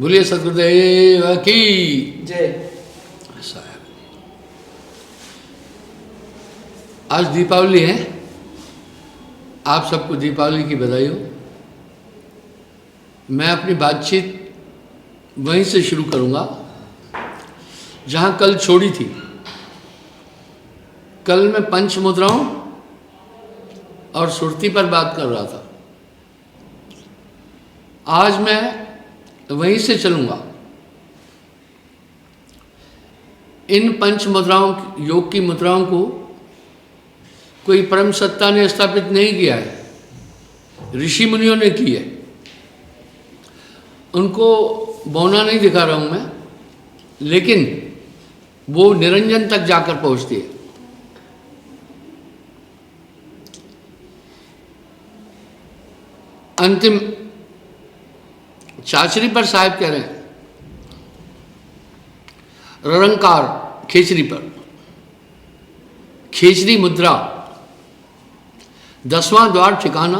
बोलिए सतगुरुदेव की जय। साहब, आज दीपावली है। आप सबको दीपावली की बधाई हो। मैं अपनी बातचीत वहीं से शुरू करूंगा जहां कल छोड़ी थी। कल मैं पंच मुद्राओं और सुरती पर बात कर रहा था। आज मैं वहीं से चलूंगा। इन पंच मुद्राओं, योग की मुद्राओं को कोई परम सत्ता ने स्थापित नहीं किया है, ऋषि मुनियों ने की है। उनको बौना नहीं दिखा रहा हूं मैं, लेकिन वो निरंजन तक जाकर पहुंचती है। अंतिम चाचरी पर साहब कह रहे हैं, ररंकार खेचरी पर, खेचरी मुद्रा 10वां द्वार ठिकाना,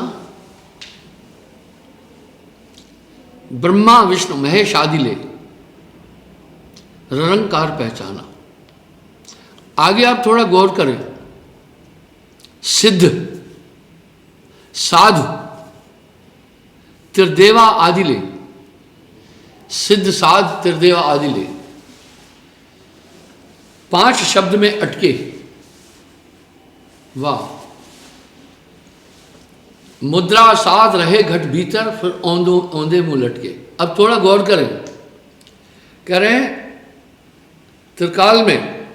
ब्रह्मा विष्णु महेश आदि ले, ररंकार पहचाना। आगे आप थोड़ा गौर करें। सिद्ध, साधु, त्रिदेवा आदि ले, सिद्ध साध त्रिदेवा आदि ले, 5 शब्द में अटके। वाह! मुद्रा साध रहे घट भीतर, फिर औंधे मुंह लटके। अब थोड़ा गौर करें। कह रहे हैं त्रिकाल में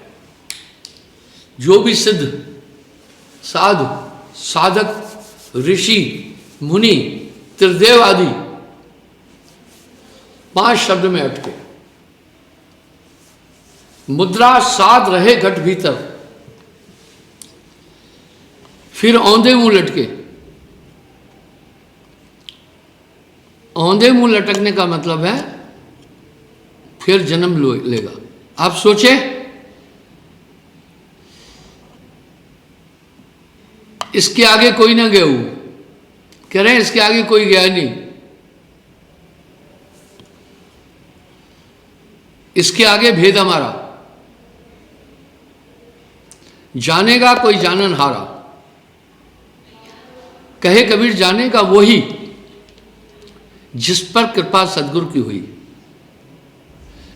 जो भी सिद्ध, साधु, साधक, ऋषि, मुनि, त्रिदेव आदि 5 शब्द में अटके। मुद्रा साध रहे घट भीतर, फिर औंधे मुंह लटके। औंधे मुंह लटकने का मतलब है फिर जन्म लेगा। आप सोचे, इसके आगे कोई ना गया। कह रहे हैं इसके आगे कोई गया नहीं। इसके आगे भेद हमारा, जानेगा कोई जानन हारा। कहे कबीर जानेगा वही जिस पर कृपा सदगुरु की हुई।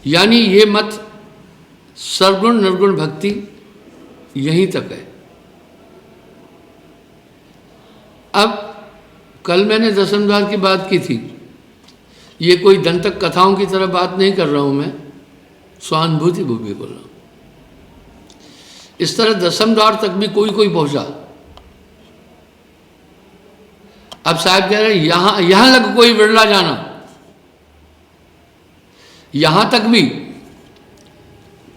यानी ये मत सर्वगुण निर्गुण भक्ति यहीं तक है। अब कल मैंने दशम द्वार की बात की थी। ये कोई दंतक कथाओं की तरह बात नहीं कर रहा हूं मैं, स्वानुभूति भूमि बोल रहा हूं। इस तरह दशम द्वार तक भी कोई कोई पहुंचा। अब साहब कह रहे हैं यहां लग कोई बिरला जाना। यहां तक भी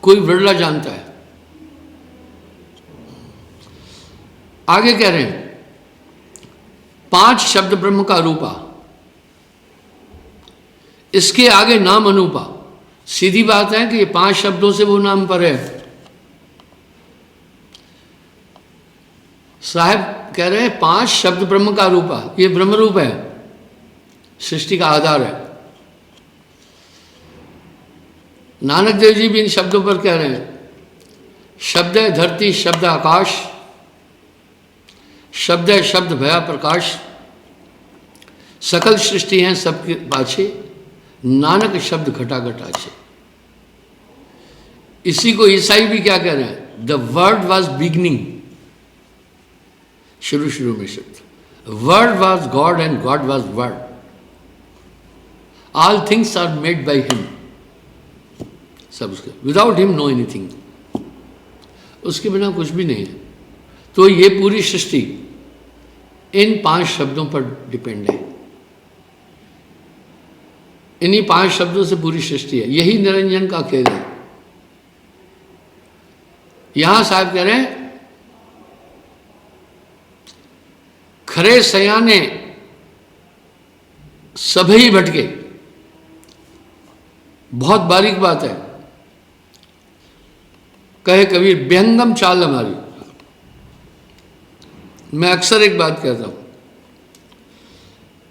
कोई बिरला जानता है। आगे कह रहे हैं 5 शब्द ब्रह्म का रूपा, इसके आगे नाम अनूपा। सीधी बात है कि ये 5 शब्दों से वो नाम पर है। साहब कह रहे हैं 5 शब्द ब्रह्म का रूपा, ये ब्रह्म रूप है, सृष्टि का आधार है। नानक देव जी भी इन शब्दों पर कह रहे हैं, शब्द है धरती, शब्द आकाश, शब्द है शब्द भया प्रकाश, सकल सृष्टि है सबके पाछे, नानक शब्द घटा घटा छे। इसी को ईसाई भी क्या कह रहे हैं, द वर्ड वॉज बिगनिंग। शुरू में शब्द, word was God and God was word, all things are made by him. सब उसके, विदाउट हिम नो एनीथिंग, उसके बिना कुछ भी नहीं है। तो ये पूरी सृष्टि इन 5 शब्दों पर डिपेंड है। इन्हीं 5 शब्दों से पूरी सृष्टि है। यही निरंजन का खेल है। यहां साहब कह रहे हैं खरे सयाने सभी भटके। बहुत बारीक बात है। कहे कबीर व्यंगम चाल हमारी। मैं अक्सर एक बात कहता हूं,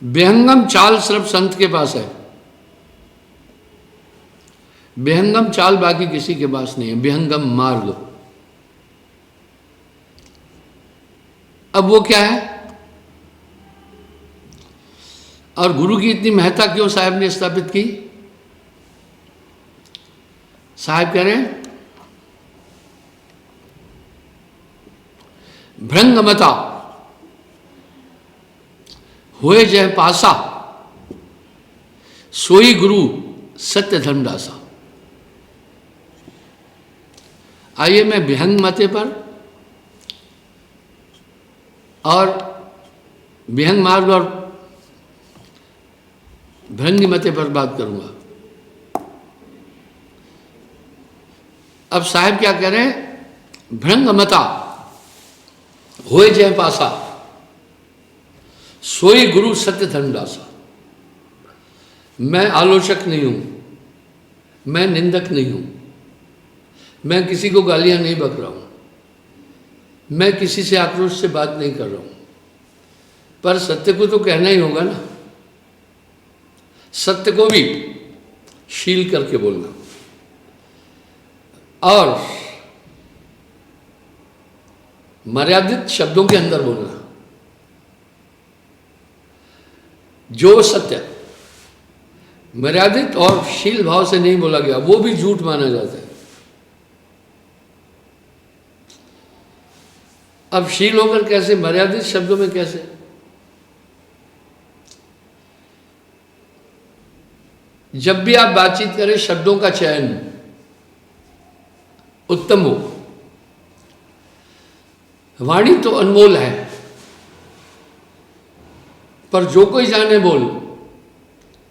व्यंगम चाल सिर्फ संत के पास है। विहंगम चाल बाकी किसी के पास नहीं है, विहंगम मार्ग। अब वो क्या है और गुरु की इतनी महत्ता क्यों साहब ने स्थापित की? साहब कह रहे हैं भृंगमता हुए जय पासा, सोई गुरु सत्य धर्मदासा। आइए मैं विहंग मते पर और विहंग मार्ग और भृंग मते पर बात करूंगा। अब साहब क्या कह रहे हैं? भृंगमता होए जय पासा, सोई गुरु सत्य धर्मदासा। मैं आलोचक नहीं हूं, मैं निंदक नहीं हूं, मैं किसी को गालियां नहीं बक रहा हूं, मैं किसी से आक्रोश से बात नहीं कर रहा हूं, पर सत्य को तो कहना ही होगा ना। सत्य को भी शील करके बोलना और मर्यादित शब्दों के अंदर बोलना। जो सत्य मर्यादित और शील भाव से नहीं बोला गया वो भी झूठ माना जाता है। अब शील होकर कैसे, मर्यादित शब्दों में कैसे? जब भी आप बातचीत करें शब्दों का चयन उत्तम हो। वाणी तो अनमोल है, पर जो कोई जाने बोल,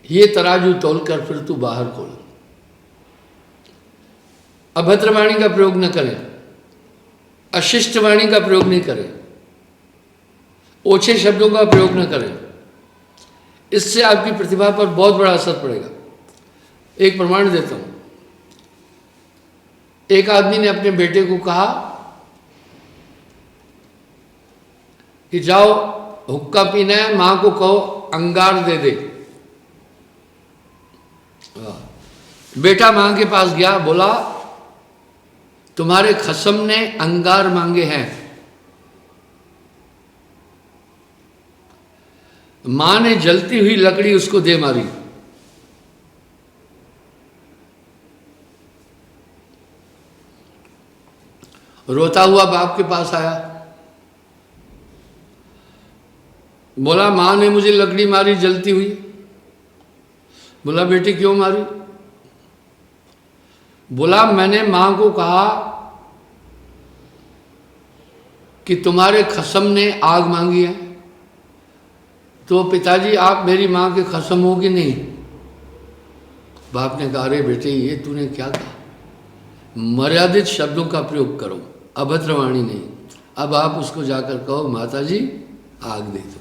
ये तराजू तोल कर फिर तू बाहर खोल। अभद्र वाणी का प्रयोग न करें, अशिष्ट वाणी का प्रयोग नहीं करें, ओछे शब्दों का प्रयोग न करें। इससे आपकी प्रतिभा पर बहुत बड़ा असर पड़ेगा। एक प्रमाण देता हूं। एक आदमी ने अपने बेटे को कहा कि जाओ हुक्का पीना है, मां को कहो अंगार दे दे। बेटा मां के पास गया, बोला तुम्हारे खसम ने अंगार मांगे हैं। मां ने जलती हुई लकड़ी उसको दे मारी। रोता हुआ बाप के पास आया, बोला मां ने मुझे लकड़ी मारी जलती हुई। बोला बेटी क्यों मारी? बोला मैंने मां को कहा कि तुम्हारे खसम ने आग मांगी है, तो पिताजी आप मेरी मां के खसम हो कि नहीं? बाप ने कहा अरे बेटे ये तूने क्या कहा? मर्यादित शब्दों का प्रयोग करो, अभद्र वाणी नहीं। अब आप उसको जाकर कहो माताजी आग दे दो।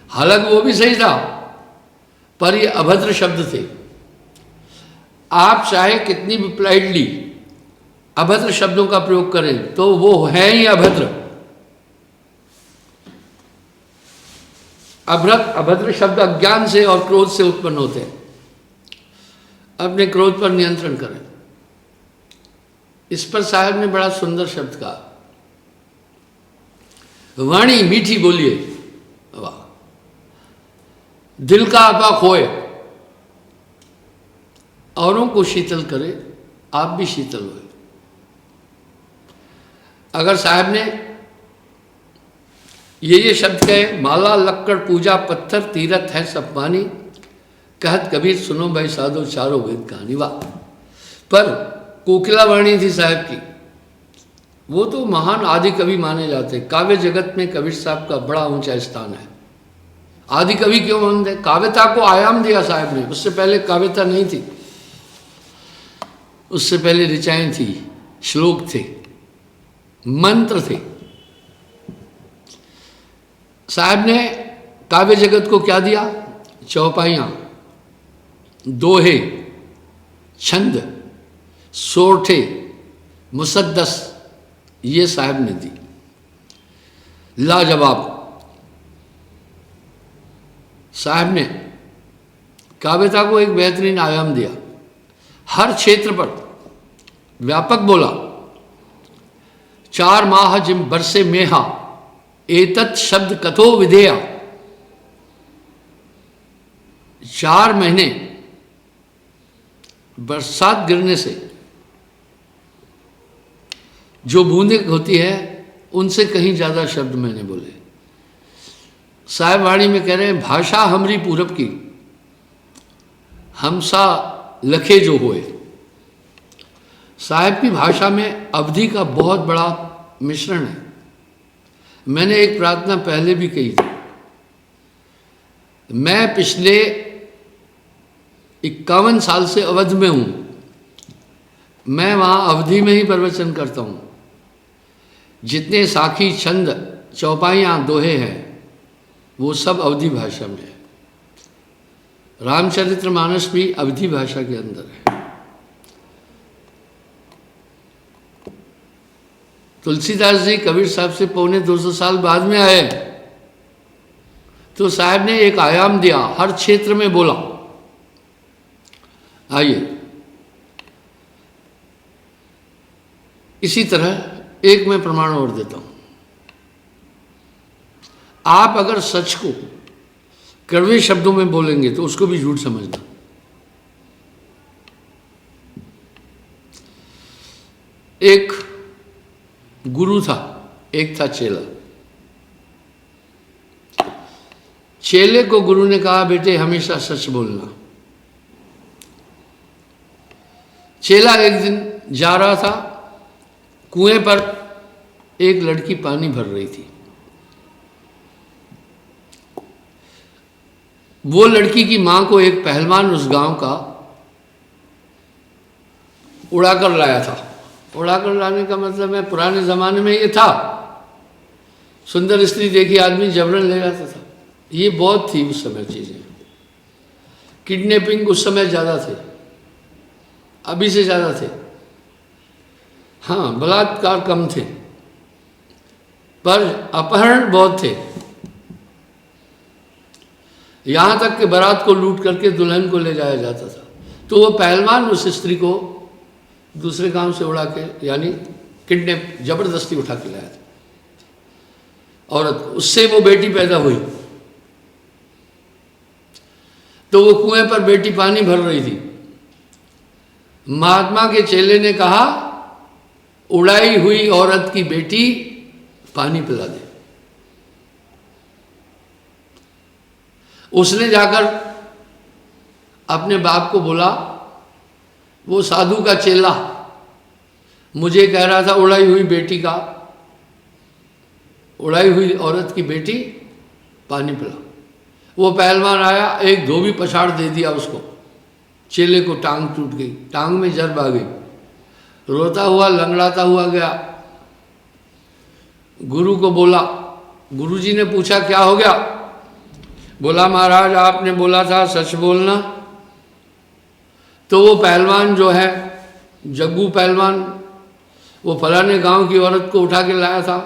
हालांकि वो भी सही था, पर ये अभद्र शब्द थे। आप चाहे कितनी भी पोलाइटली अभद्र शब्दों का प्रयोग करें तो वो है ही अभद्र। अभद्र शब्द अज्ञान से और क्रोध से उत्पन्न होते हैं। अपने क्रोध पर नियंत्रण करें। इस पर साहब ने बड़ा सुंदर शब्द कहा, वाणी मीठी बोलिए, वाह, दिल का आपा खोए, औरों को शीतल करे, आप भी शीतल हुए। अगर साहब ने ये शब्द कहे, माला लक्कड़ पूजा पत्थर तीरथ है सब पानी, कहत कबीर सुनो भाई साधो चारों वेद कहानी। वाह, पर कोकिला वाणी थी साहब की। वो तो महान आदि कवि माने जाते हैं। काव्य जगत में कबीर साहब का बड़ा ऊंचा स्थान है। आदि कवि क्यों मानते? काव्यता को आयाम दिया साहब ने। उससे पहले काव्यता नहीं थी, उससे पहले ऋचाएं थी, श्लोक थे, मंत्र थे। साहब ने काव्य जगत को क्या दिया? चौपाइयां, दोहे, छंद, सोरठे, मुसद्दस, ये साहब ने दी। लाजवाब। साहब ने काव्यता को एक बेहतरीन आयाम दिया। हर क्षेत्र पर व्यापक बोला। 4 माह जिम बरसे मेहा एतत् शब्द कथो विधेया। 4 महीने बरसात गिरने से जो बूंदें होती है उनसे कहीं ज्यादा शब्द मैंने बोले। साहिब वाणी में कह रहे हैं, भाषा हमरी पूरब की हमसा लखे जो होए। साहिब की भाषा में अवधि का बहुत बड़ा मिश्रण है। मैंने एक प्रार्थना पहले भी कही थी। मैं पिछले 51 साल से अवध में हूं। मैं वहां अवधि में ही प्रवचन करता हूं। जितने साखी, छंद, चौपाइयां, दोहे हैं वो सब अवधि भाषा में है। रामचरितमानस भी अवधि भाषा के अंदर है। तुलसीदास जी कबीर साहब से पौने 200 साल बाद में आए, तो साहब ने एक आयाम दिया, हर क्षेत्र में बोला। आइए इसी तरह एक मैं प्रमाण और देता हूं। आप अगर सच को कड़वे शब्दों में बोलेंगे तो उसको भी झूठ समझना। एक गुरु था, एक था चेला। चेले को गुरु ने कहा, बेटे हमेशा सच बोलना। चेला एक दिन जा रहा था, कुएं पर एक लड़की पानी भर रही थी। वो लड़की की मां को एक पहलवान उस गांव का उड़ाकर लाया था। उड़ाकर लाने का मतलब है, पुराने जमाने में ये था, सुंदर स्त्री देखी आदमी जबरन ले जाता था। ये बहुत थी उस समय चीजें। किडनैपिंग उस समय ज्यादा थे, अभी से ज्यादा थे। हाँ, बलात्कार कम थे, पर अपहरण बहुत थे। यहां तक कि बारात को लूट करके दुल्हन को ले जाया जाता था। तो वो पहलवान उस स्त्री को दूसरे गांव से उड़ा के, यानी किडनैप, जबरदस्ती उठा के लाया था औरत को। उससे वो बेटी पैदा हुई। तो वो कुएं पर बेटी पानी भर रही थी। महात्मा के चेले ने कहा, उड़ाई हुई औरत की बेटी पानी पिला दे। उसने जाकर अपने बाप को बोला, वो साधु का चेला मुझे कह रहा था उड़ाई हुई बेटी का, उड़ाई हुई औरत की बेटी पानी पिला। वो पहलवान आया, एक धोबी पछाड़ दे दिया उसको। चेले को टांग टूट गई, टांग में जर्ब आ गई। रोता हुआ लंगड़ाता हुआ गया, गुरु को बोला। गुरुजी ने पूछा क्या हो गया? बोला महाराज आपने बोला था सच बोलना। तो वो पहलवान जो है, जग्गू पहलवान, वो फलाने गांव की औरत को उठा के लाया था।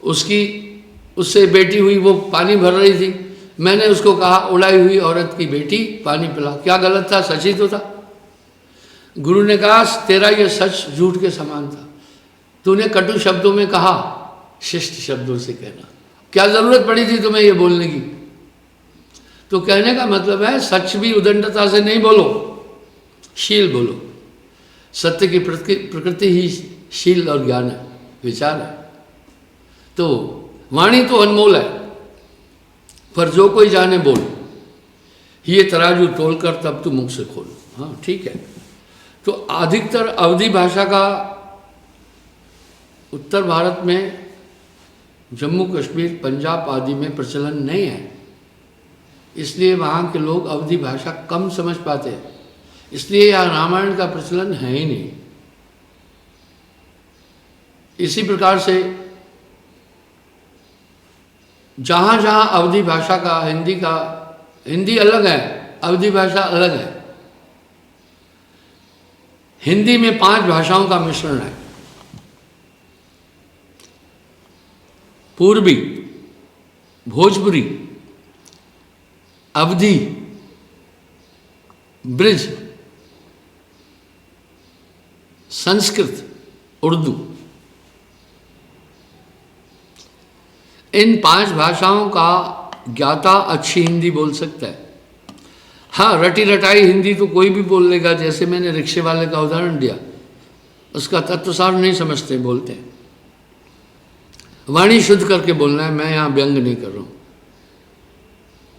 उससे बेटी हुई, वो पानी भर रही थी। मैंने उसको कहा उड़ाई हुई औरत की बेटी पानी पिला। क्या गलत था? सच ही तो था। गुरु ने कहा तेरा ये सच झूठ के समान था। तूने कटु शब्दों में कहा, शिष्ट शब्दों से कहना। क्या जरूरत पड़ी थी तुम्हें ये बोलने की? तो कहने का मतलब है सच भी उदंडता से नहीं बोलो, शील बोलो। सत्य की प्रकृति ही शील और ज्ञान है, विचार है। तो वाणी तो अनमोल है, पर जो कोई जाने बोल। ये तराजू तोल कर तब तू मुख से खोल। हाँ ठीक है। तो अधिकतर अवधी भाषा का उत्तर भारत में, जम्मू कश्मीर, पंजाब आदि में प्रचलन नहीं है। इसलिए वहाँ के लोग अवधी भाषा कम समझ पाते हैं। इसलिए यहाँ रामायण का प्रचलन है ही नहीं। इसी प्रकार से जहाँ जहाँ अवधी भाषा का, हिंदी अलग है, अवधी भाषा अलग है। हिंदी में 5 भाषाओं का मिश्रण है। पूर्वी, भोजपुरी, अवधी, ब्रिज, संस्कृत, उर्दू, इन 5 भाषाओं का ज्ञाता अच्छी हिंदी बोल सकता है। हाँ, रटी रटाई हिंदी तो कोई भी बोल लेगा, जैसे मैंने रिक्शे वाले का उदाहरण दिया, उसका तत्वसार नहीं समझते, बोलते हैं। वाणी शुद्ध करके बोलना है, मैं यहाँ व्यंग नहीं कर रहा हूँ।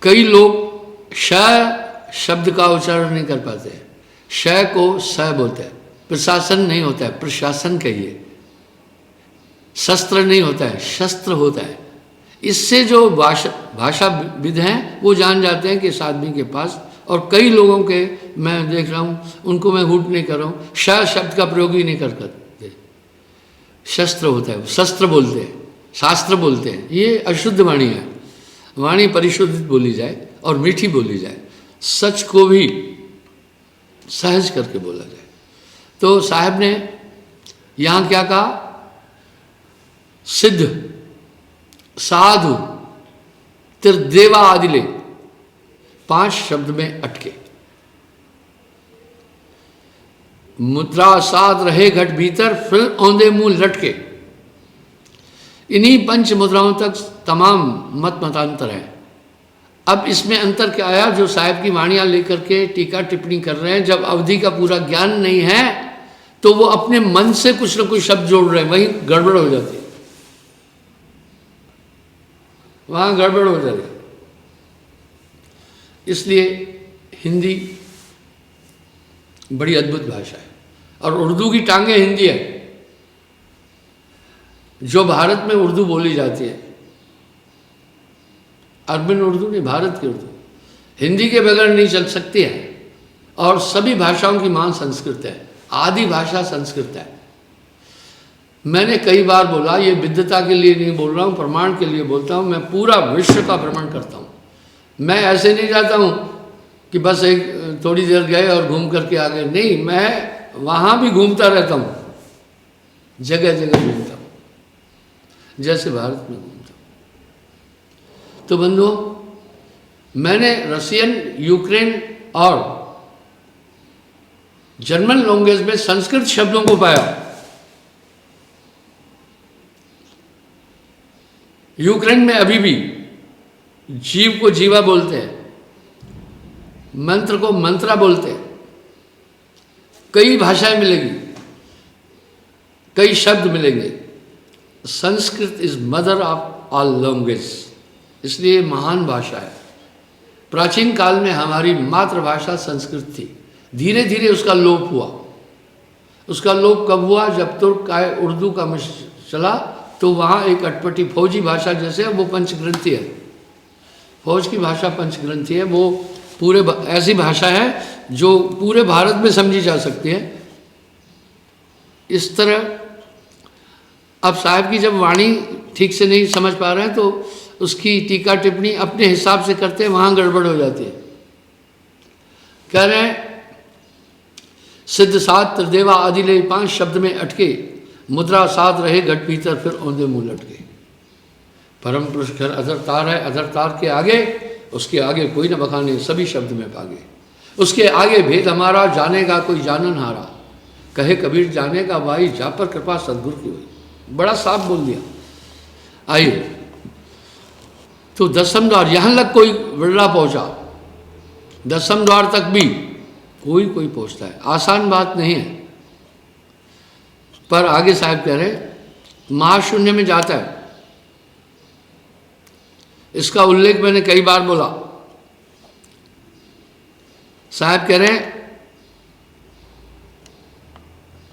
कई लोग श शब्द का उच्चारण नहीं कर पाते, श को स बोलते हैं। प्रशासन नहीं होता है, प्रशासन कहिए। शस्त्र नहीं होता है, शस्त्र होता है। इससे जो भाषाविद हैं वो जान जाते हैं कि इस आदमी के पास, और कई लोगों के मैं देख रहा हूँ, उनको मैं हूट नहीं कर रहा हूँ, श शब्द का प्रयोग ही नहीं करते, शस्त्र होता है, शस्त्र बोलते हैं, शास्त्र बोलते हैं। ये अशुद्ध वाणी है। वाणी परिशुद्धित बोली जाए और मीठी बोली जाए, सच को भी सहज करके बोला जाए। तो साहब ने यहाँ क्या कहा? सिद्ध, साधु, त्रिदेवा आदिले, 5 शब्द में अटके। मुद्रा साध रहे घट भीतर, फिर औंधे मुंह लटके। इन्हीं 5 मुद्राओं तक तमाम मतांतर है। अब इसमें अंतर क्या आया? जो साहब की वाणियां लेकर के टीका टिप्पणी कर रहे हैं, जब अवधि का पूरा ज्ञान नहीं है तो वो अपने मन से कुछ न कुछ शब्द जोड़ रहे हैं, वहीं गड़बड़ हो जाती है, वहां गड़बड़ हो जाती है। इसलिए हिंदी बड़ी अद्भुत भाषा है, और उर्दू की टांगे हिंदी है। जो भारत में उर्दू बोली जाती है, अर्बन उर्दू नहीं, भारत की उर्दू हिंदी के बगैर नहीं चल सकती है। और सभी भाषाओं की मां संस्कृत है, आदि भाषा संस्कृत है। मैंने कई बार बोला, ये विद्वता के लिए नहीं बोल रहा हूँ, प्रमाण के लिए बोलता हूँ। मैं पूरा विश्व का भ्रमण करता हूँ। मैं ऐसे नहीं जाता हूँ कि बस एक थोड़ी देर गए और घूम करके आ गए, नहीं, मैं वहाँ भी घूमता रहता हूँ, जगह जगह घूमता हूँ, जैसे भारत में घूमता हूँ। तो बंधुओं, मैंने रशियन, यूक्रेन और जर्मन लैंग्वेज में संस्कृत शब्दों को पाया। यूक्रेन में अभी भी जीव को जीवा बोलते हैं, मंत्र को मंत्रा बोलते हैं। कई भाषाएं मिलेंगी, कई शब्द मिलेंगे। Sanskrit is mother of all language, इसलिए महान भाषा है। प्राचीन काल में हमारी मातृभाषा संस्कृत थी, धीरे धीरे उसका लोप हुआ। उसका लोप कब हुआ? जब तुर्क का उर्दू का चला, तो वहाँ एक अटपटी फौजी भाषा जैसे, वो पंचग्रंथी है, फौज की भाषा पंचग्रंथी है। वो पूरे ऐसी भाषा है जो पूरे भारत में समझी जा सकती है। इस तरह अब साहब की जब वाणी ठीक से नहीं समझ पा रहे हैं तो उसकी टीका टिप्पणी अपने हिसाब से करते हैं, वहाँ गड़बड़ हो जाती है। कह रहे हैं सिद्ध सात त्रिदेवा आदिले 5 शब्द में अटके, मुद्रा साध रहे घट भीतर, फिर औंधे मुंह लटके। परम पुरुष घर अधरतार है, अधरतार के आगे, उसके आगे कोई न बखाने, सभी शब्द में भागे। उसके आगे भेद हमारा, जानेगा कोई जानन हारा। कहे कबीर जानेगा भाई, जा पर कृपा सदगुरु की हुई। बड़ा साफ बोल दिया। आइए, तो 10वें द्वार यहाँ लग कोई विरला पहुंचा, 10वें द्वार तक भी कोई पहुंचता है। आसान बात नहीं है। पर आगे साहब कह रहे महाशून्य में जाता है। इसका उल्लेख मैंने कई बार बोला। साहब कह रहे हैं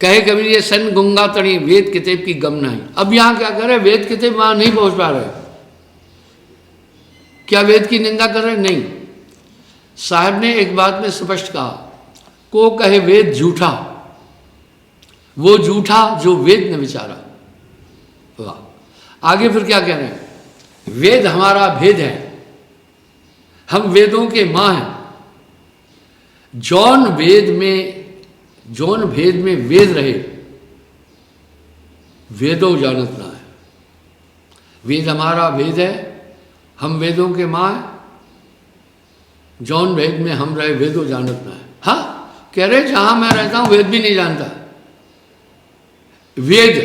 कहे कबीर ये सन गुंगा तणी, वेद किताब की गम नहीं। अब यहां क्या कर रहे हैं? वेद किताब वहां नहीं पहुंच पा रहे। क्या वेद की निंदा कर रहे हैं? नहीं। साहब ने एक बात में स्पष्ट कहा, को कहे वेद झूठा, वो झूठा जो वेद ने विचारा। वाह। आगे फिर क्या कह रहे हैं? वेद हमारा भेद है, हम वेदों के मां हैं। जौन भेद में वेद रहे, वेदों जानत ना है। वेद हमारा भेद है, हम वेदों के मां हैं। जौन भेद में हम रहे, वेदों जानत ना है। हाँ, कह रहे जहां मैं रहता हूं वेद भी नहीं जानता। वेद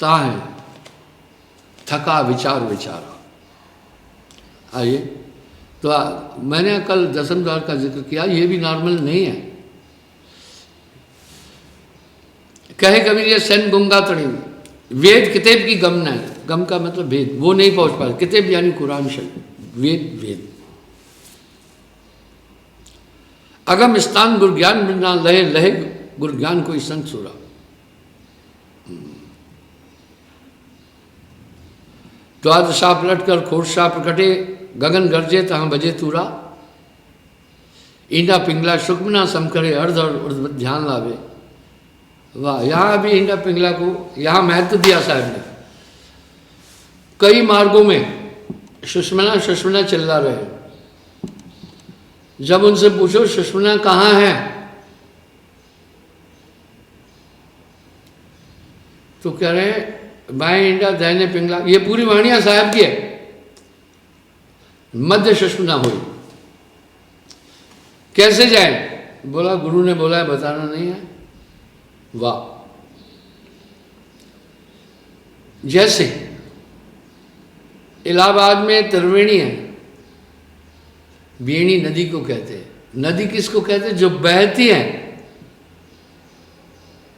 ताहे थका विचार विचारा। आइए, तो मैंने कल दसम द्वार का जिक्र किया, ये भी नॉर्मल नहीं है। कहे कबीर ये सेन गुंगा तड़ी, वेद किताब की गम न है, गम का मतलब भेद, वो नहीं पहुंच पा रहे। किताब यानी कुरान शरीफ, वेद वेद। अगम स्थान गुरु ज्ञान बिना लहे, लहे गुरु ज्ञान कोई संग सुरा। द्वादशा पलट कर खोरशा प्रकटे, गगन गरजे तहाँ बजे तूरा। ईंडा पिंगला शुक्मना सम करे, अर्ध और ध्यान लावे। वाह, यहाँ भी ईंडा पिंगला को यहाँ महत्व दिया साहब ने। कई मार्गों में सुषमना सुषमना चिल्ला रहे। जब उनसे पूछो सुषमना कहाँ है, तो कह रहे बाएं ईंडा दाहिने पिंगला। ये पूरी वाणिया साहब की है। मध्य सुषमना हुई, कैसे जाए? बोला गुरु ने बोला है, बताना नहीं है। वाह, जैसे इलाहाबाद में त्रिवेणी है, बेणी नदी को कहते हैं। नदी किसको कहते हैं? जो बहती है,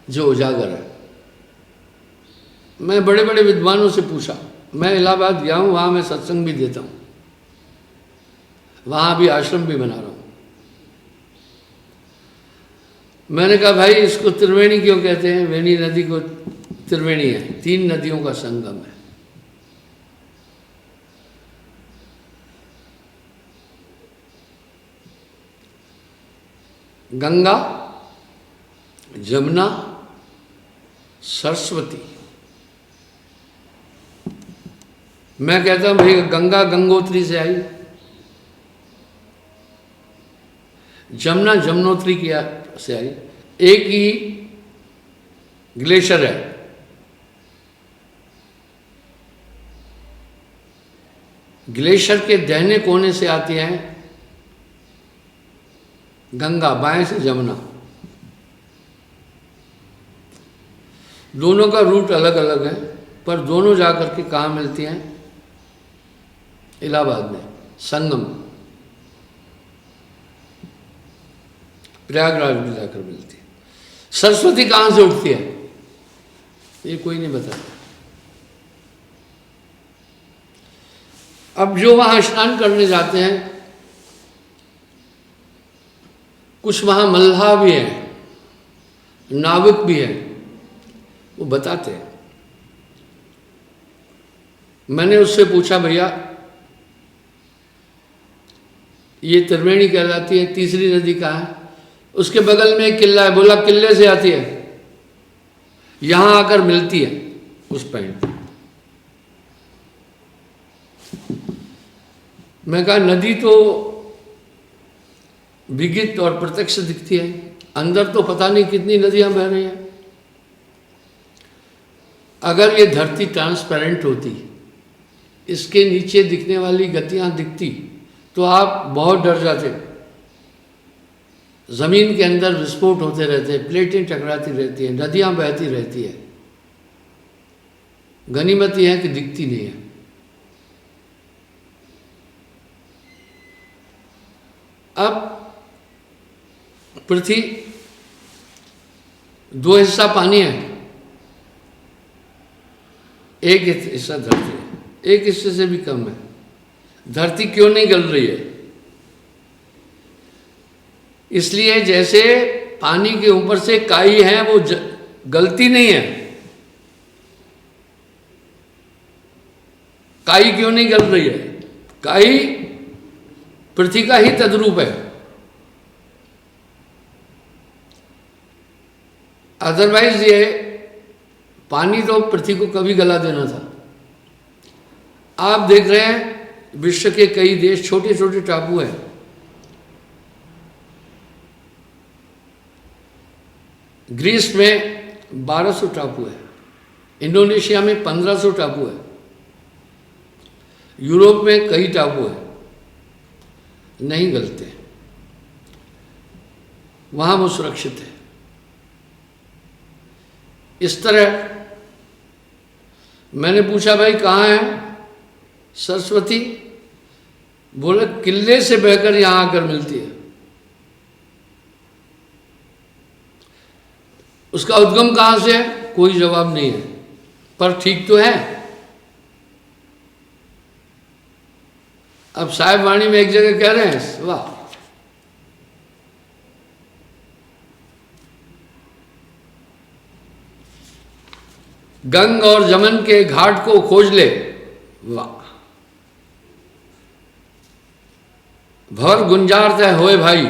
जो उजागर है। मैं बड़े बड़े विद्वानों से पूछा, मैं इलाहाबाद गया हूं, वहां मैं सत्संग भी देता हूं, वहां भी आश्रम भी बना रहा हूं। मैंने कहा भाई इसको त्रिवेणी क्यों कहते हैं? वेणी नदी को त्रिवेणी है, 3 नदियों का संगम है। गंगा, जमुना, सरस्वती। मैं कहता हूं भाई गंगा गंगोत्री से आई, जमुना जमुनोत्री की से आई। एक ही ग्लेशियर है। ग्लेशियर के दाहिने कोने से आती है गंगा, बाएं से जमुना। दोनों का रूट अलग अलग है, पर दोनों जाकर के कहाँ मिलती हैं? इलाहाबाद में संगम, प्रयागराज में जाकर मिलती है। सरस्वती कहाँ से उठती है? ये कोई नहीं बताता। अब जो वहां स्नान करने जाते हैं, कुछ वहां मल्लाह भी हैं, नाविक भी हैं, वो बताते हैं। मैंने उससे पूछा भैया ये त्रिवेणी कहलाती है, तीसरी नदी कहाँ है? उसके बगल में एक किला है। बोला किले से आती है, यहां आकर मिलती है उस पॉइंट। मैं कहा नदी तो विगित और प्रत्यक्ष दिखती है, अंदर तो पता नहीं कितनी नदियां बह रही हैं। अगर ये धरती ट्रांसपेरेंट होती, इसके नीचे दिखने वाली गतियां दिखती, तो आप बहुत डर जाते। जमीन के अंदर विस्फोट होते रहते हैं, प्लेटें टकराती रहती हैं, नदियां बहती रहती है। गनीमत यह है कि दिखती नहीं है। अब पृथ्वी 2 हिस्सा पानी है, एक हिस्सा धरती है, एक हिस्से से भी कम है। धरती क्यों नहीं गल रही है? इसलिए जैसे पानी के ऊपर से काई है वो गलती नहीं है। काई क्यों नहीं गल रही है? काई पृथ्वी का ही तद्रूप है। अदरवाइज ये पानी तो पृथ्वी को कभी गला देना था। आप देख रहे हैं विश्व के कई देश, छोटे छोटे टापू हैं, ग्रीस में 1200 टापू है, इंडोनेशिया में 1500 टापू है, यूरोप में कई टापू है, नहीं गलते, वहां वो सुरक्षित है। इस तरह मैंने पूछा, भाई कहाँ है सरस्वती? बोले किले से बहकर यहां आकर मिलती है। उसका उद्गम कहां से है? कोई जवाब नहीं है, पर ठीक तो है। अब साहिब वाणी में एक जगह कह रहे हैं, वाह, गंग और जमन के घाट को खोज ले, वाह, भर गुंजार तय होए भाई,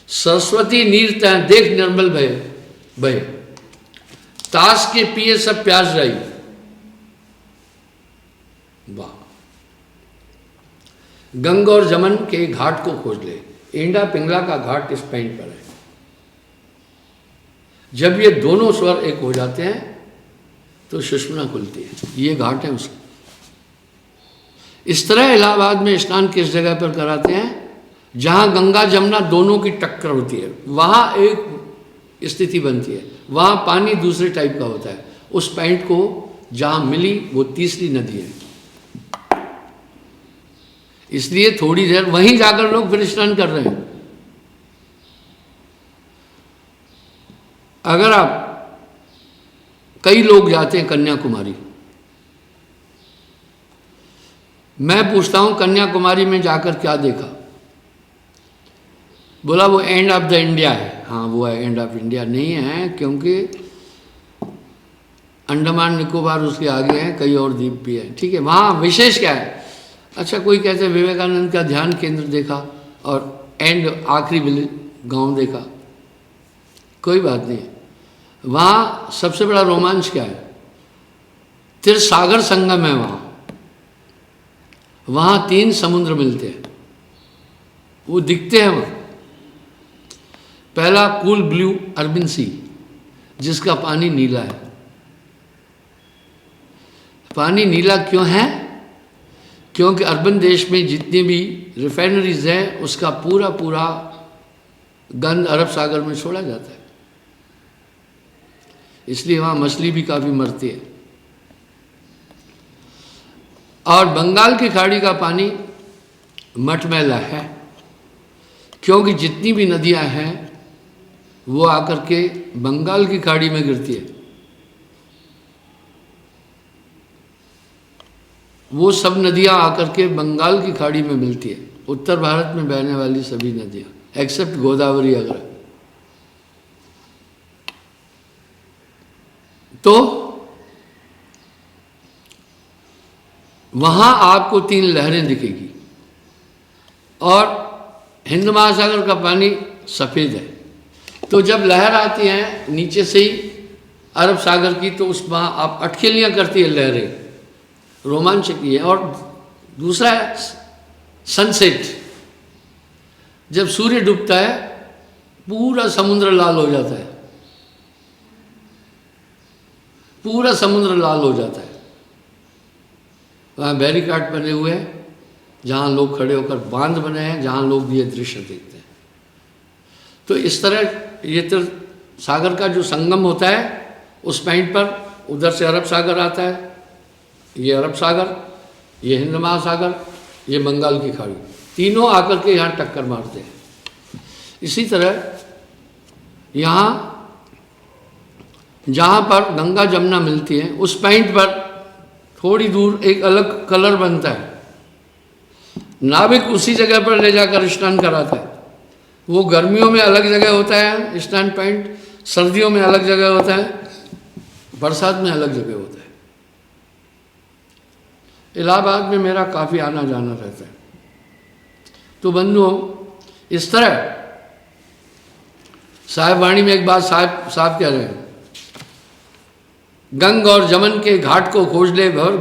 सरस्वती नीर तय देख निर्मल भय भय, ताश के पिए सब प्यास रही, वाह, गंग और जमन के घाट को खोज ले। एंडा पिंगला का घाट इस पैंट पर है। जब ये दोनों स्वर एक हो जाते हैं तो सुषुम्ना खुलती है, ये घाट है उसका। इस तरह इलाहाबाद में स्नान किस जगह पर कराते हैं? जहां गंगा जमुना दोनों की टक्कर होती है, वहां एक स्थिति बनती है, वहां पानी दूसरे टाइप का होता है। उस पॉइंट को जहां मिली वो तीसरी नदी है, इसलिए थोड़ी देर वहीं जाकर लोग फिर स्नान कर रहे हैं। अगर आप, कई लोग जाते हैं कन्याकुमारी, मैं पूछता हूं कन्याकुमारी में जाकर क्या देखा? बोला वो एंड ऑफ द इंडिया है। हाँ, वो है एंड ऑफ इंडिया नहीं है, क्योंकि अंडमान निकोबार उसके आगे हैं, कई और द्वीप भी हैं, ठीक है। वहाँ विशेष क्या है? अच्छा, कोई कहते हैं विवेकानंद का ध्यान केंद्र देखा और एंड आखिरी गांव देखा, कोई बात नहीं। वहाँ सबसे बड़ा रोमांच क्या है? त्रिसागर संगम है वहाँ। वहाँ 3 समुद्र मिलते हैं, वो दिखते हैं वहाँ। पहला कूल ब्लू अरबिन सी, जिसका पानी नीला है। पानी नीला क्यों है? क्योंकि अर्बन देश में जितनी भी रिफाइनरीज हैं उसका पूरा पूरा गंध अरब सागर में छोड़ा जाता है, इसलिए वहाँ मछली भी काफ़ी मरती है। और बंगाल की खाड़ी का पानी मटमैला है, क्योंकि जितनी भी नदियाँ हैं वो आकर के बंगाल की खाड़ी में गिरती है। वो सब नदियाँ आकर के बंगाल की खाड़ी में मिलती है, उत्तर भारत में बहने वाली सभी नदियाँ एक्सेप्ट गोदावरी। अगर तो वहाँ आपको 3 लहरें दिखेगी, और हिंद महासागर का पानी सफ़ेद है। तो जब लहर आती है नीचे से ही अरब सागर की, तो उस वहाँ आप अटखेलियाँ करती है लहरें, रोमांचक है। और दूसरा है सनसेट, जब सूर्य डूबता है पूरा समुद्र लाल हो जाता है, पूरा समुद्र लाल हो जाता है। वहाँ बैरिकाड बने हुए हैं, जहाँ लोग खड़े होकर, बांध बने हैं जहाँ लोग ये दृश्य देखते हैं। तो इस तरह ये तो सागर का जो संगम होता है उस पॉइंट पर, उधर से अरब सागर आता है, ये अरब सागर, ये हिंद महासागर, ये बंगाल की खाड़ी, तीनों आकर के यहाँ टक्कर मारते हैं। इसी तरह यहाँ जहाँ पर गंगा जमुना मिलती है उस पॉइंट पर थोड़ी दूर एक अलग कलर बनता है। नाविक उसी जगह पर ले जाकर स्नान कराता है। वो गर्मियों में अलग जगह होता है स्नान पॉइंट, सर्दियों में अलग जगह होता है, बरसात में अलग जगह होता है। इलाहाबाद में मेरा काफ़ी आना जाना रहता है। तो बंधुओं, इस तरह साहिब वाणी में एक बात साहब कह रहे हैं, गंग और जमन के घाट को खोज ले भर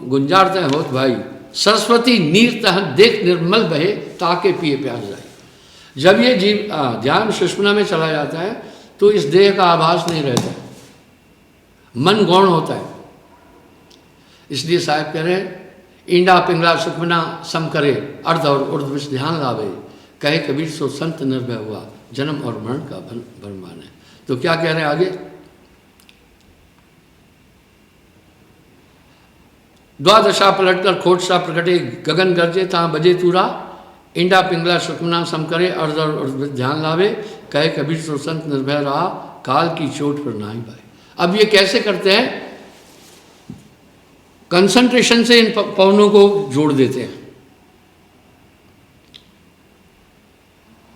गुंजारते होत भाई, सरस्वती नीर तह देख निर्मल बहे ताके पिए प्यास जाए। जब ये जीव ध्यान सुषुम्ना में चला जाता है तो इस देह का आभास नहीं रहता है, मन गौण होता है। इसलिए साहब कह रहे हैं, ईंडा पिंगला सुखमना सम करे अर्ध और उर्ध विष ध्यान लावे, कहे कबीर सो संत निर्भय हुआ जन्म और मरण का भरमान है। तो क्या कह रहे हैं आगे? द्वादशा पलटकर खोट सा प्रकटे गगन गरजे ता बजे तूरा इंडा पिंगला सुखमना सम करे अर्ध और ध्यान लावे कहे कबीर सो संत निर्भय रहा काल की चोट पर ना ही पाए। अब ये कैसे करते हैं? कंसंट्रेशन से इन पवनों को जोड़ देते हैं।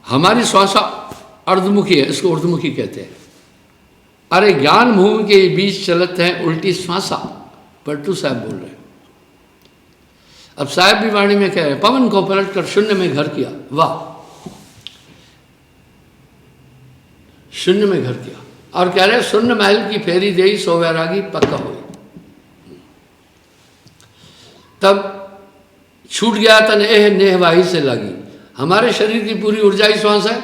हमारी श्वासा अर्धमुखी है, इसको ऊर्ध्वमुखी कहते हैं। अरे ज्ञान भूमि के बीच चलत है उल्टी श्वासा, पलटू साहब बोल रहे हैं। अब साहब भी वाणी में कह रहे हैं पवन को पलट कर शून्य में घर किया। वाह, शून्य में घर किया। और कह रहे शून्य महल की फेरी देई सो वैरागी पक्का हुई। तब छूट गया तन एह नेहवाही से लगी। हमारे शरीर की पूरी ऊर्जा ही श्वास है।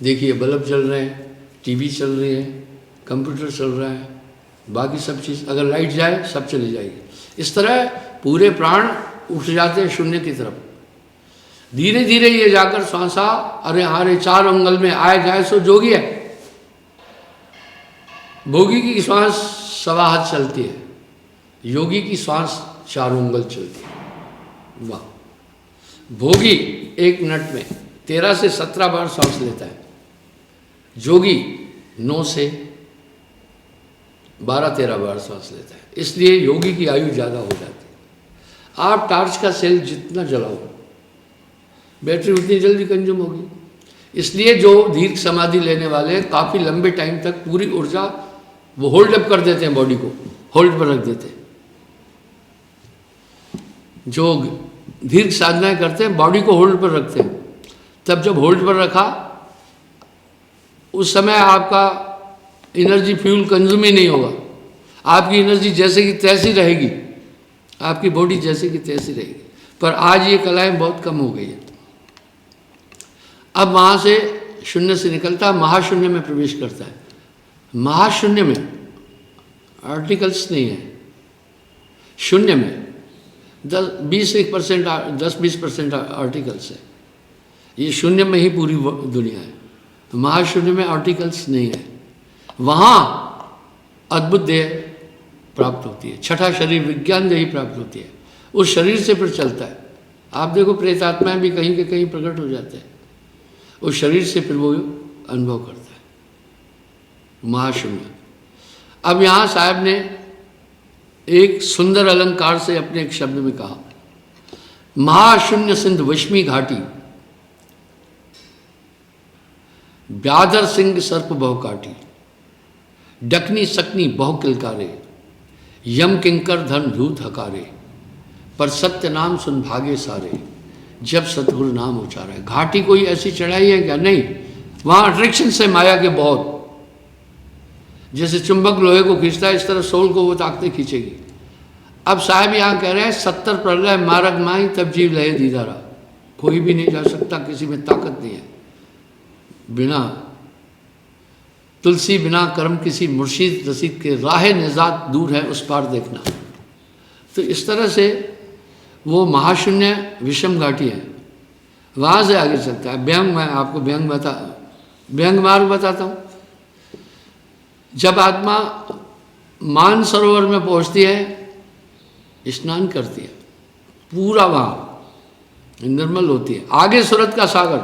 देखिए बल्ब चल रहे हैं, टीवी चल रही है, कंप्यूटर चल रहा है, बाकी सब चीज़ अगर लाइट जाए सब चली जाएगी। इस तरह पूरे प्राण उठ जाते हैं शून्य की तरफ। धीरे धीरे ये जाकर श्वासा अरे हमारे चार अंगल में आए जाए सो जोगी है। भोगी की श्वास सवा हाथ चलती है, योगी की श्वास चारों अंगल चलती है। वाह, भोगी 1 मिनट में 13 से 17 बार सांस लेता है, जोगी 9 से 12-13 बार सांस लेता है। इसलिए योगी की आयु ज़्यादा हो जाती है। आप टार्च का सेल जितना जलाओ बैटरी उतनी जल्दी कंज्यूम होगी। इसलिए जो दीर्घ समाधि लेने वाले काफ़ी लंबे टाइम तक पूरी ऊर्जा वो होल्ड अप कर देते हैं, बॉडी को होल्ड पर रख देते हैं। जो दीर्घ साधनाएं करते हैं बॉडी को होल्ड पर रखते हैं। तब जब होल्ड पर रखा उस समय आपका एनर्जी फ्यूल कंज्यूम ही नहीं होगा। आपकी एनर्जी जैसे की तैसी रहेगी, आपकी बॉडी जैसे की तैसी रहेगी। पर आज ये कलाएं बहुत कम हो गई है। अब वहाँ से शून्य से निकलता महाशून्य में प्रवेश करता है। महाशून्य में आर्टिकल्स नहीं है। शून्य में 10-20% आर्टिकल्स है। ये शून्य में ही पूरी दुनिया है। महाशून्य में आर्टिकल्स नहीं है। वहाँ अद्भुत देह प्राप्त होती है। छठा शरीर विज्ञान देही प्राप्त होती है। उस शरीर से फिर चलता है। आप देखो प्रेतात्माएं भी कहीं के कहीं प्रकट हो जाते हैं। उस शरीर से फिर वो अनुभव करता है महाशून्य। अब यहाँ साहब ने एक सुंदर अलंकार से अपने एक शब्द में कहा, महाशून्य सिंध वश्मी घाटी व्याधर सिंह सर्प बहु काटी डकनी सकनी बहु किलकारे यम किंकर धन धूत हकारे पर सत्य नाम सुन भागे सारे जब सतगुरु नाम उचारा है। घाटी कोई ऐसी चढ़ाई है क्या? नहीं। वहाँ अट्रैक्शन से माया के बहुत, जैसे चुंबक लोहे को खींचता है इस तरह सोल को वो ताकतें खींचेगी। अब साहब यहाँ कह रहे हैं 70 प्रलय मारग माई तब जीव लहे दीदारा। कोई भी नहीं जा सकता, किसी में ताकत नहीं है। बिना तुलसी बिना कर्म किसी मुर्शीद रसीद के राह निजात दूर है उस पार देखना। तो इस तरह से वो महाशून्य विषम घाटी है। वहाँ से आगे चलता है व्यंग। मैं आपको व्यंग मार्ग बताता हूँ। जब आत्मा मान सरोवर में पहुँचती है, स्नान करती है, पूरा वहाँ निर्मल होती है। आगे सूरत का सागर,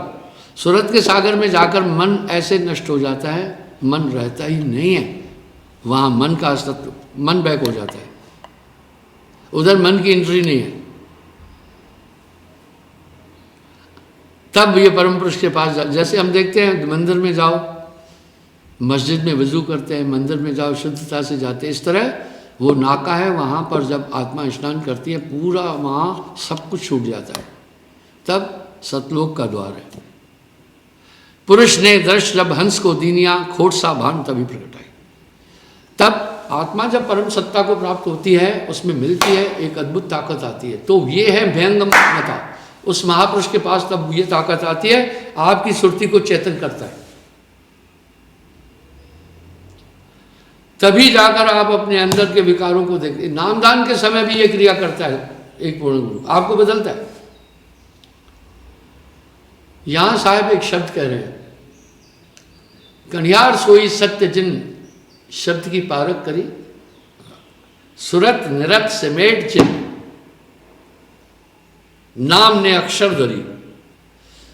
सूरत के सागर में जाकर मन ऐसे नष्ट हो जाता है, मन रहता ही नहीं है वहाँ। मन का अस्तित्व, मन बैक हो जाता है, उधर मन की एंट्री नहीं है। तब ये परम पुरुष के पास जैसे हम देखते हैं मंदिर में जाओ, मस्जिद में वजू करते हैं, मंदिर में जाओ शुद्धता से जाते हैं। इस तरह वो नाका है, वहाँ पर जब आत्मा स्नान करती है पूरा वहाँ सब कुछ छूट जाता है। तब सतलोक का द्वार है। पुरुष ने दर्श जब हंस को दीनिया खोट सा भान तभी प्रकट आई। तब आत्मा जब परम सत्ता को प्राप्त होती है उसमें मिलती है एक अद्भुत ताकत आती है। तो ये है व्यंगमता। उस महापुरुष के पास तब ये ताकत आती है, आपकी सुरती को चेतन करता है। तभी जाकर आप अपने अंदर के विकारों को देखते। नामदान के समय भी ये क्रिया करता है एक पूर्ण गुरु, आपको बदलता है। यहां साहब एक शब्द कह रहे हैं, कन्यार सोई सत्य जिन शब्द की पारक करी। सुरत निरत सिमेट चिन्ह, नाम ने अक्षर धरी।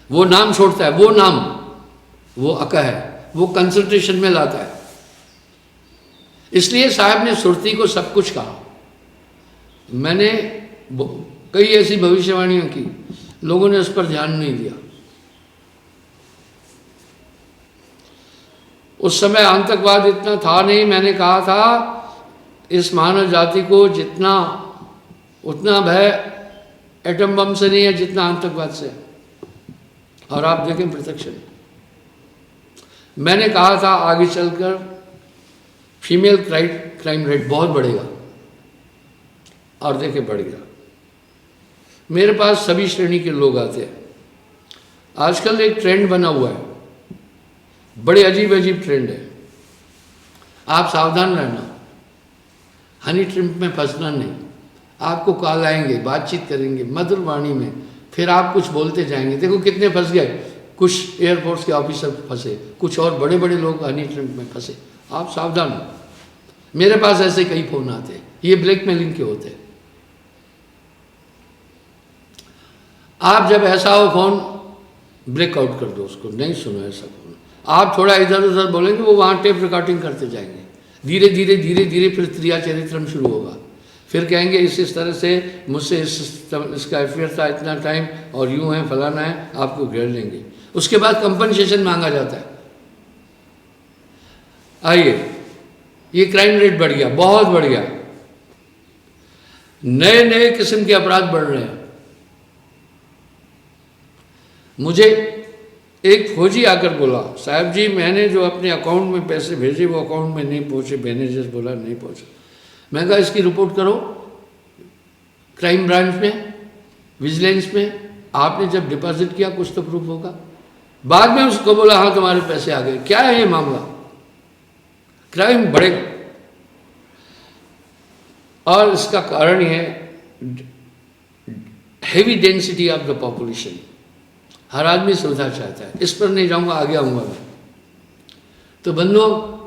वो नाम छोड़ता है, वो नाम, वो अक है, वो कंसंट्रेशन में लाता है। इसलिए साहब ने सुरती को सब कुछ कहा। मैंने कई ऐसी भविष्यवाणियां की, लोगों ने उस पर ध्यान नहीं दिया। उस समय आतंकवाद इतना था नहीं। मैंने कहा था इस मानव जाति को जितना उतना भय एटम बम से नहीं है जितना आतंकवाद से। और आप देखें प्रत्यक्ष में। मैंने कहा था आगे चलकर फीमेल क्राइम रेट बहुत बढ़ेगा, और देखें बढ़ गया। मेरे पास सभी श्रेणी के लोग आते हैं। आजकल एक ट्रेंड बना हुआ है, बड़े अजीब अजीब ट्रेंड है। आप सावधान रहना, हनी ट्रिप में फंसना नहीं। आपको कॉल आएंगे, बातचीत करेंगे मधुर वाणी में, फिर आप कुछ बोलते जाएंगे। देखो कितने फंस गए, कुछ एयरफोर्स के ऑफिसर फंसे, कुछ और बड़े बड़े लोग हनी ट्रिप में फंसे। आप सावधान हो। मेरे पास ऐसे कई फोन आते हैं, ये ब्लैकमेलिंग के होते हैं। आप जब ऐसा हो फोन ब्रेकआउट कर दो, उसको नहीं सुनो ऐसा फोन। आप थोड़ा इधर उधर बोलेंगे, वो वहाँ टेप रिकॉर्डिंग करते जाएंगे। धीरे धीरे धीरे धीरे फिर त्रिया चरित्रम शुरू होगा। फिर कहेंगे इस तरह से मुझसे इसका अफेयर था इतना टाइम, और यूँ है फलाना है, आपको घेर लेंगे। उसके बाद कंपनसेशन मांगा जाता है। आइए, ये क्राइम रेट बढ़ गया, बहुत बढ़ गया। नए नए किस्म के अपराध बढ़ रहे हैं। मुझे एक फौजी आकर बोला, साहब जी मैंने जो अपने अकाउंट में पैसे भेजे वो अकाउंट में नहीं पहुंचे। मैनेजर बोला नहीं पहुंचे। मैं कहा इसकी रिपोर्ट करो क्राइम ब्रांच में, विजिलेंस में। आपने जब डिपॉजिट किया कुछ तो प्रूफ होगा। बाद में उसको बोला हाँ तुम्हारे पैसे आ गए। क्या है ये मामला? क्राइम बढ़ेगा, और इसका कारण ये है heavy density of the population. हर आदमी सुविधा चाहता है। इस पर नहीं जाऊंगा, आगे आऊंगा मैं। तो बंधुओं,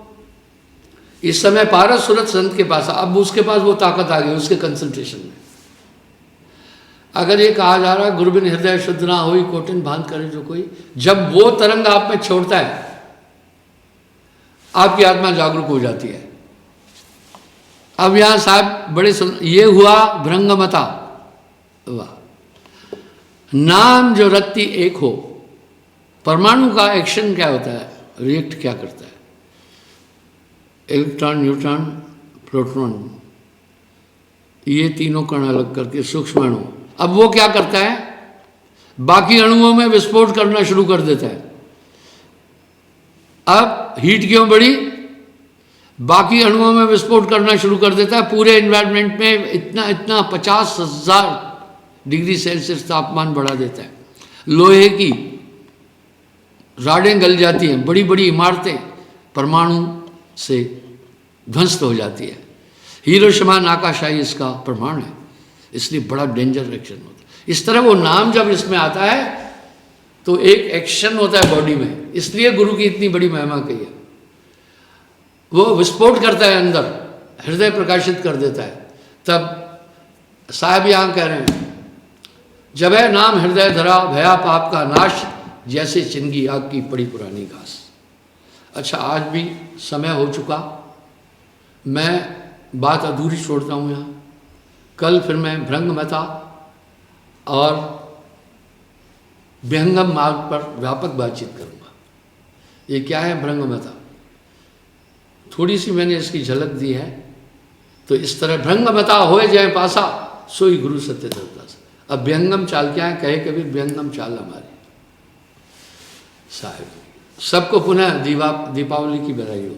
इस समय पारस सूरत संत के पास, अब उसके पास वो ताकत आ गई उसके कंसंट्रेशन में। अगर ये कहा जा रहा गुरु बिन हृदय शुद्ध ना होई कोटिन भान करे जो कोई, जब वो तरंग आप में छोड़ता है आपकी आत्मा जागरूक हो जाती है। अब यहां साहब बड़े ये हुआ भृंगमता। वाह, नाम जो रत्ती एक हो। परमाणु का एक्शन क्या होता है, रिएक्ट क्या करता है? इलेक्ट्रॉन, न्यूट्रॉन, प्रोटॉन, ये तीनों कण अलग करके सूक्ष्म अणु। अब वो क्या करता है, बाकी अणुओं में विस्फोट करना शुरू कर देता है। अब हीट क्यों बढ़ी? बाकी अणुओं में विस्फोट करना शुरू कर देता है। पूरे एनवायरनमेंट में इतना इतना 50,000 डिग्री सेल्सियस तापमान बढ़ा देता है। लोहे की राडें गल जाती हैं, बड़ी बड़ी इमारतें परमाणु से ध्वस्त हो जाती है। हिरोशिमा नागासाकी इसका प्रमाण है। इसलिए बड़ा डेंजर एक्शन होता है। इस तरह वो नाम जब इसमें आता है तो एक एक्शन होता है बॉडी में। इसलिए गुरु की इतनी बड़ी महिमा कही है। वो विस्फोट करता है अंदर, हृदय प्रकाशित कर देता है। तब साहब यहाँ कह रहे हैं, जब है नाम हृदय धरा भया पाप का नाश, जैसे चिंगी आग की पड़ी पुरानी घास। अच्छा, आज भी समय हो चुका, मैं बात अधूरी छोड़ता हूँ यहाँ। कल फिर मैं भृंगमता और विहंगम मार्ग पर व्यापक बातचीत करूँगा। ये क्या है भृंगमता, थोड़ी सी मैंने इसकी झलक दी है। तो इस तरह भृंगमता होए जय पासा, सोई गुरु सत्य धरता। अब व्यंगम चाल क्या है, कहे कबीर व्यंगम चाल हमारी। साहिब सबको पुनः दीपावली की बधाई हो।